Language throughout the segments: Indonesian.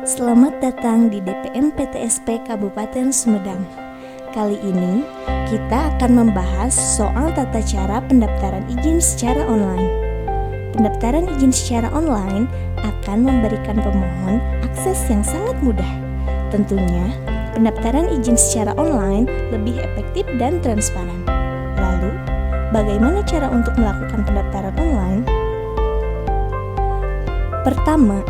Selamat datang di DPM PTSP Kabupaten Sumedang. Kali ini kita akan membahas soal tata cara pendaftaran izin secara online. Pendaftaran izin secara online akan memberikan pemohon akses yang sangat mudah. Tentunya, pendaftaran izin secara online lebih efektif dan transparan. Lalu, bagaimana cara untuk melakukan pendaftaran online? Pertama,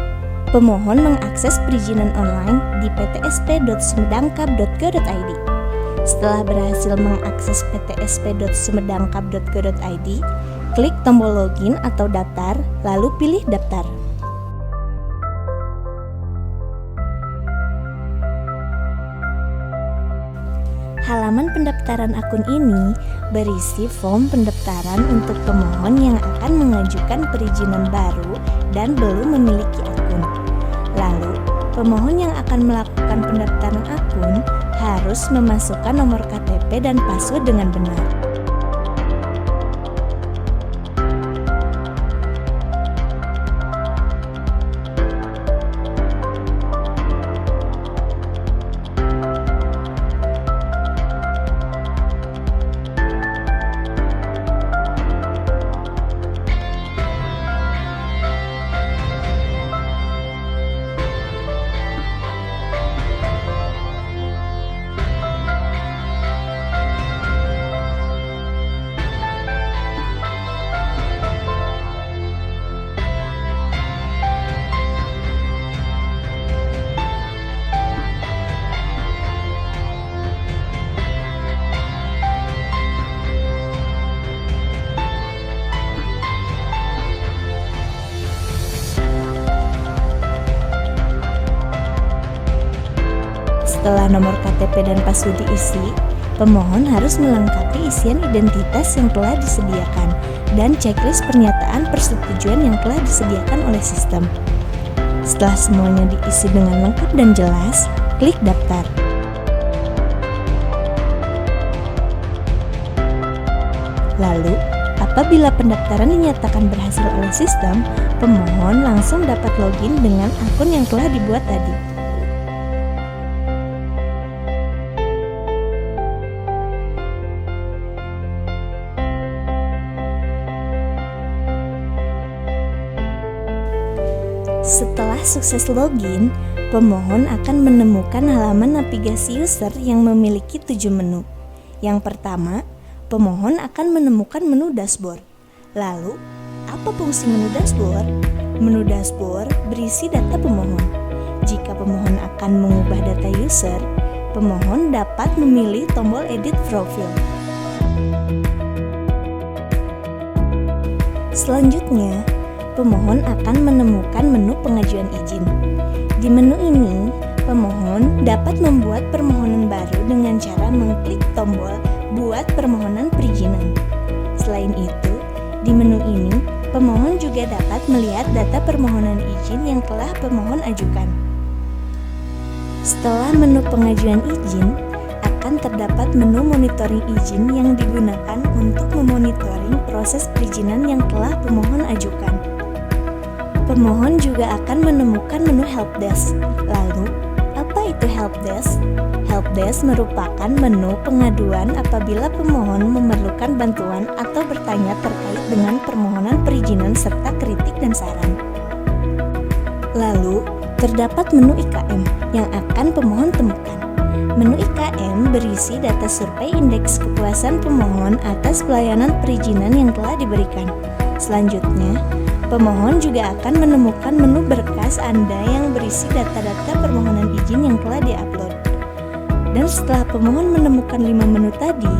pemohon mengakses perizinan online di ptsp.sumedangkap.go.id. Setelah berhasil mengakses ptsp.sumedangkap.go.id, klik tombol login atau daftar, lalu pilih daftar. Halaman pendaftaran akun ini berisi form pendaftaran untuk pemohon yang akan mengajukan perizinan baru dan belum memiliki akun. Lalu, pemohon yang akan melakukan pendaftaran akun harus memasukkan nomor KTP dan password dengan benar. Setelah nomor KTP dan password diisi, pemohon harus melengkapi isian identitas yang telah disediakan dan checklist pernyataan persetujuan yang telah disediakan oleh sistem. Setelah semuanya diisi dengan lengkap dan jelas, klik daftar. Lalu, apabila pendaftaran dinyatakan berhasil oleh sistem, pemohon langsung dapat login dengan akun yang telah dibuat tadi. Setelah sukses login, pemohon akan menemukan halaman navigasi user yang memiliki 7 menu. Yang pertama, pemohon akan menemukan menu dashboard. Lalu, apa fungsi menu dashboard? Menu dashboard berisi data pemohon. Jika pemohon akan mengubah data user, pemohon dapat memilih tombol edit profile. Selanjutnya, pemohon akan menemukan menu pengajuan izin. Di menu ini, pemohon dapat membuat permohonan baru dengan cara mengklik tombol "Buat permohonan perizinan". Selain itu, di menu ini, pemohon juga dapat melihat data permohonan izin yang telah pemohon ajukan. Setelah menu pengajuan izin, akan terdapat menu monitoring izin yang digunakan untuk memonitoring proses perizinan yang telah pemohon ajukan. Pemohon juga akan menemukan menu helpdesk. Lalu, apa itu helpdesk? Helpdesk merupakan menu pengaduan apabila pemohon memerlukan bantuan atau bertanya terkait dengan permohonan perizinan serta kritik dan saran. Lalu, terdapat menu IKM yang akan pemohon temukan. Menu IKM berisi data survei indeks kepuasan pemohon atas pelayanan perizinan yang telah diberikan. Selanjutnya, pemohon juga akan menemukan menu berkas Anda yang berisi data-data permohonan izin yang telah diupload. Dan setelah pemohon menemukan 5 menu tadi,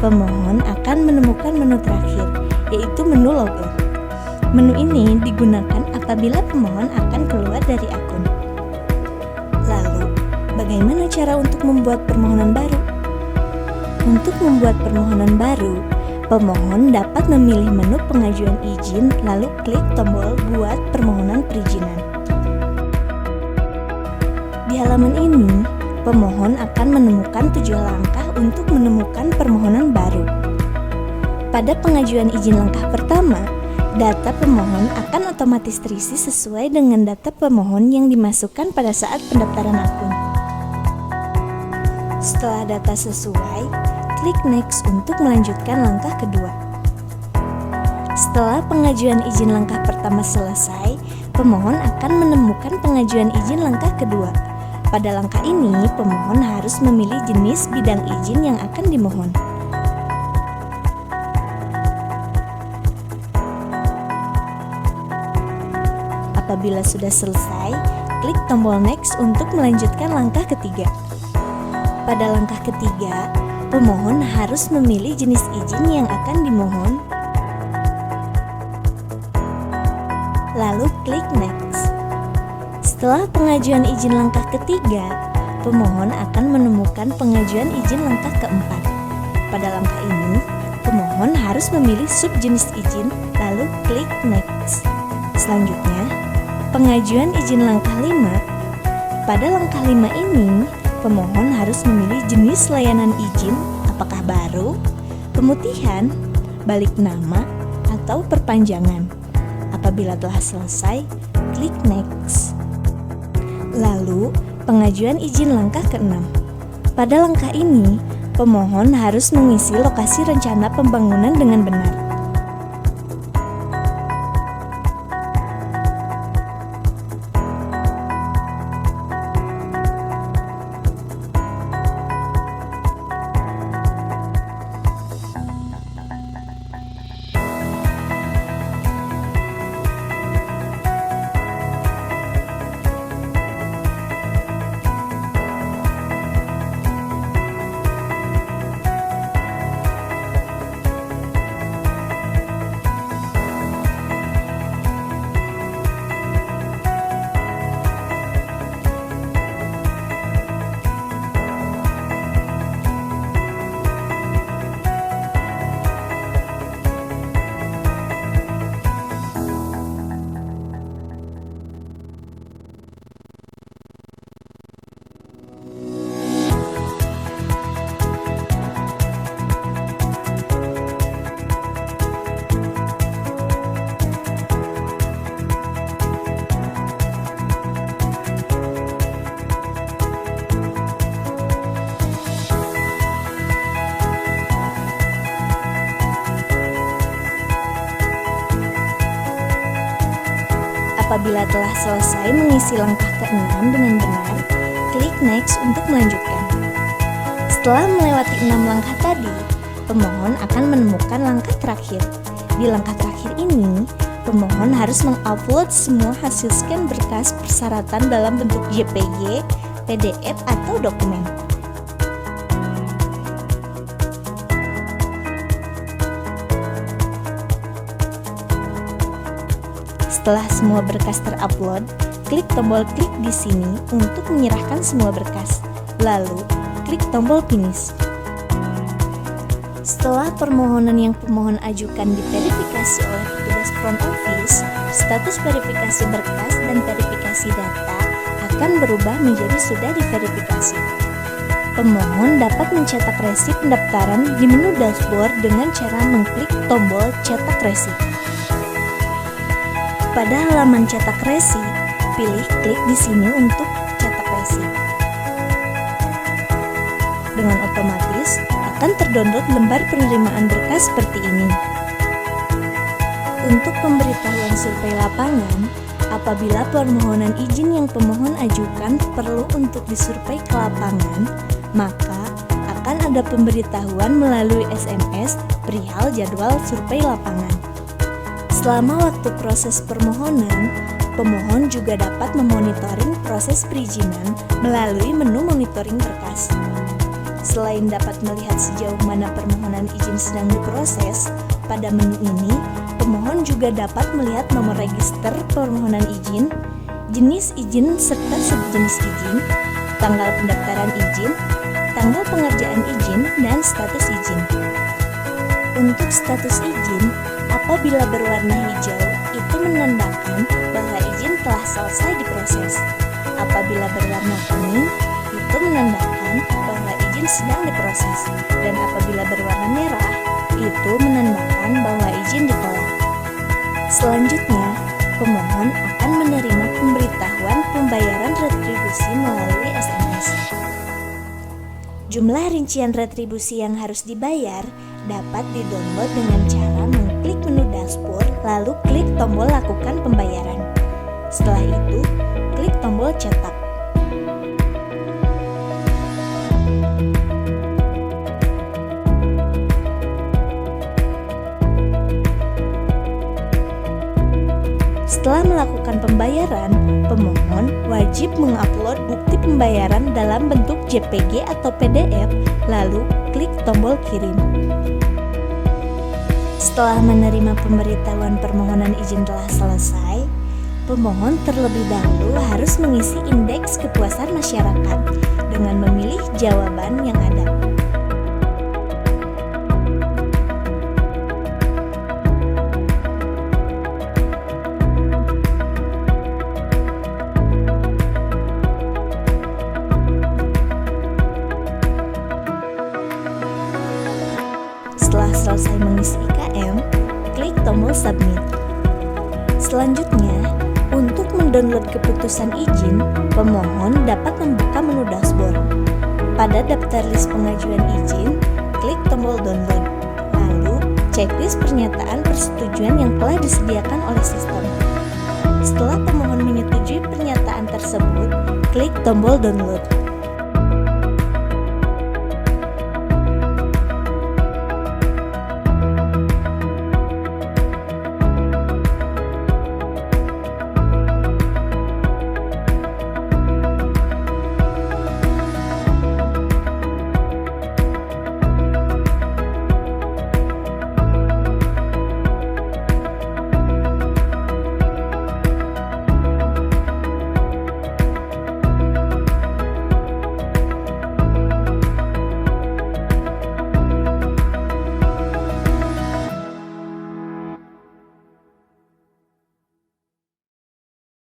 pemohon akan menemukan menu terakhir, yaitu menu logout. Menu ini digunakan apabila pemohon akan keluar dari akun. Lalu, bagaimana cara untuk membuat permohonan baru? Untuk membuat permohonan baru, pemohon dapat memilih menu pengajuan izin lalu klik tombol "Buat permohonan perizinan". Di halaman ini, pemohon akan menemukan 7 langkah untuk menemukan permohonan baru. Pada pengajuan izin langkah pertama, Data pemohon akan otomatis terisi sesuai dengan data pemohon yang dimasukkan pada saat pendaftaran akun. Setelah data sesuai, klik Next untuk melanjutkan langkah kedua. Setelah pengajuan izin langkah pertama selesai, pemohon akan menemukan pengajuan izin langkah kedua. Pada langkah ini, pemohon harus memilih jenis bidang izin yang akan dimohon. Apabila sudah selesai, klik tombol Next untuk melanjutkan langkah ketiga. Pada langkah ketiga, pemohon harus memilih jenis izin yang akan dimohon, lalu klik Next. Setelah pengajuan izin langkah ketiga, pemohon akan menemukan pengajuan izin langkah keempat. Pada langkah ini, pemohon harus memilih subjenis izin, lalu klik Next. Selanjutnya, pengajuan izin langkah 5. Pada langkah 5 ini, pemohon harus memilih jenis layanan izin, apakah baru, pemutihan, balik nama, atau perpanjangan. Apabila telah selesai, klik Next. Lalu, pengajuan izin langkah ke-6. Pada langkah ini, pemohon harus mengisi lokasi rencana pembangunan dengan benar. Apabila telah selesai mengisi langkah ke-6 dengan benar, klik Next untuk melanjutkan. Setelah melewati 6 langkah tadi, pemohon akan menemukan langkah terakhir. Di langkah terakhir ini, pemohon harus mengupload semua hasil scan berkas persyaratan dalam bentuk JPG, PDF, atau dokumen. Setelah semua berkas terupload, klik tombol klik di sini untuk menyerahkan semua berkas. Lalu, klik tombol finish. Setelah permohonan yang pemohon ajukan diverifikasi oleh petugas front office, status verifikasi berkas dan verifikasi data akan berubah menjadi sudah diverifikasi. Pemohon dapat mencetak resi pendaftaran di menu dashboard dengan cara mengklik tombol cetak resi. Pada halaman cetak resi, pilih klik di sini untuk cetak resi. Dengan otomatis akan terdownload lembar penerimaan berkas seperti ini. Untuk pemberitahuan survei lapangan, apabila permohonan izin yang pemohon ajukan perlu untuk disurvei ke lapangan, maka akan ada pemberitahuan melalui SMS perihal jadwal survei lapangan. Selama waktu proses permohonan, pemohon juga dapat memonitoring proses perizinan melalui menu monitoring berkas. Selain dapat melihat sejauh mana permohonan izin sedang diproses, pada menu ini, pemohon juga dapat melihat nomor register permohonan izin, jenis izin serta subjenis izin, tanggal pendaftaran izin, tanggal pengerjaan izin, dan status izin. Untuk status izin, apabila berwarna hijau, itu menandakan bahwa izin telah selesai diproses. Apabila berwarna kuning, itu menandakan bahwa izin sedang diproses. Dan apabila berwarna merah, itu menandakan bahwa izin ditolak. Selanjutnya, pemohon akan menerima pemberitahuan pembayaran retribusi melalui SMS. Jumlah rincian retribusi yang harus dibayar dapat didownload dengan cara mengklik menu dashboard lalu klik tombol lakukan pembayaran. Setelah itu, klik tombol cetak. Setelah melakukan pembayaran, pemohon wajib mengupload bukti pembayaran dalam bentuk JPG atau PDF, lalu klik tombol kirim. Setelah menerima pemberitahuan permohonan izin telah selesai, pemohon terlebih dahulu harus mengisi indeks kepuasan masyarakat dengan memilih jawaban yang ada. Setelah selesai mengisi IKM, klik tombol submit. Selanjutnya, untuk mendownload keputusan izin, pemohon dapat membuka menu dashboard. Pada daftar list pengajuan izin, klik tombol download. Lalu, checklist pernyataan persetujuan yang telah disediakan oleh sistem. Setelah pemohon menyetujui pernyataan tersebut, klik tombol download.